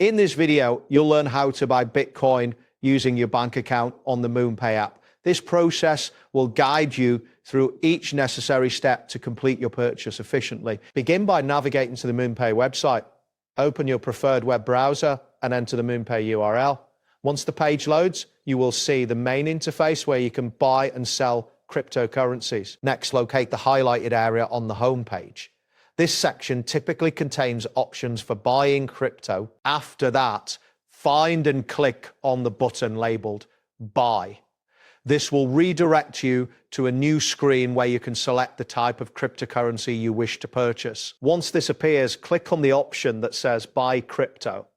In this video, you'll learn how to buy Bitcoin using your bank account on the MoonPay app. This process will guide you through each necessary step to complete your purchase efficiently. Begin by navigating to the MoonPay website. Open your preferred web browser and enter the MoonPay URL. Once the page loads, you will see the main interface where you can buy and sell cryptocurrencies. Next, locate the highlighted area on the home page. This section typically contains options for buying crypto. After that, find and click on the button labeled Buy. This will redirect you to a new screen where you can select the type of cryptocurrency you wish to purchase. Once this appears, click on the option that says Buy Crypto.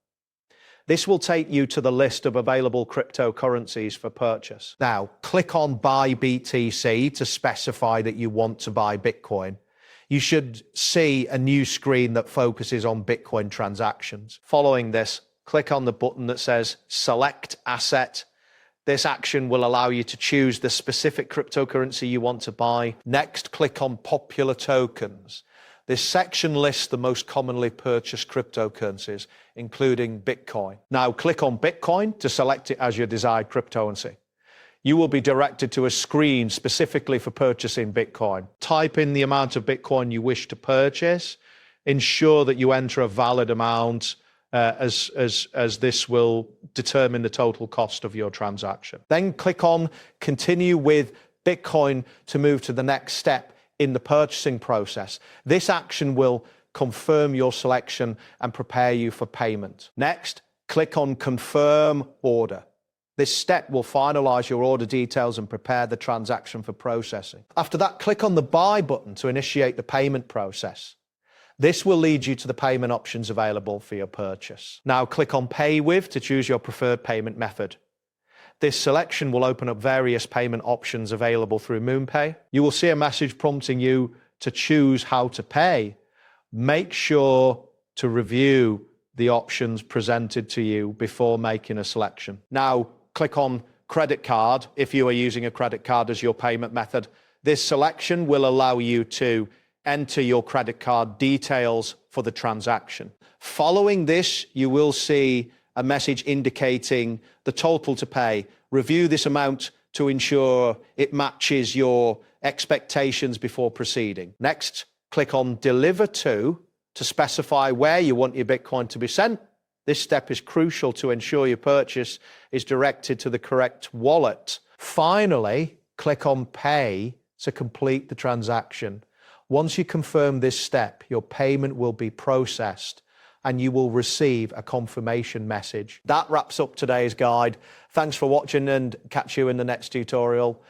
This will take you to the list of available cryptocurrencies for purchase. Now, click on Buy BTC to specify that you want to buy Bitcoin. You should see a new screen that focuses on Bitcoin transactions. Following this, click on the button that says Select Asset. This action will allow you to choose the specific cryptocurrency you want to buy. Next, click on Popular Tokens. This section lists the most commonly purchased cryptocurrencies, including Bitcoin. Now, click on Bitcoin to select it as your desired cryptocurrency. You will be directed to a screen specifically for purchasing Bitcoin. Type in the amount of Bitcoin you wish to purchase. Ensure that you enter a valid amount as this will determine the total cost of your transaction. Then click on Continue with Bitcoin to move to the next step in the purchasing process. This action will confirm your selection and prepare you for payment. Next, click on Confirm Order. This step will finalize your order details and prepare the transaction for processing. After that, click on the Buy button to initiate the payment process. This will lead you to the payment options available for your purchase. Now click on Pay With to choose your preferred payment method. This selection will open up various payment options available through MoonPay. You will see a message prompting you to choose how to pay. Make sure to review the options presented to you before making a selection. Now, click on Credit Card if you are using a credit card as your payment method. This selection will allow you to enter your credit card details for the transaction. Following this, you will see a message indicating the total to pay. Review this amount to ensure it matches your expectations before proceeding. Next, click on Deliver To specify where you want your Bitcoin to be sent. This step is crucial to ensure your purchase is directed to the correct wallet. Finally, click on Pay to complete the transaction. Once you confirm this step, your payment will be processed and you will receive a confirmation message. That wraps up today's guide. Thanks for watching and catch you in the next tutorial.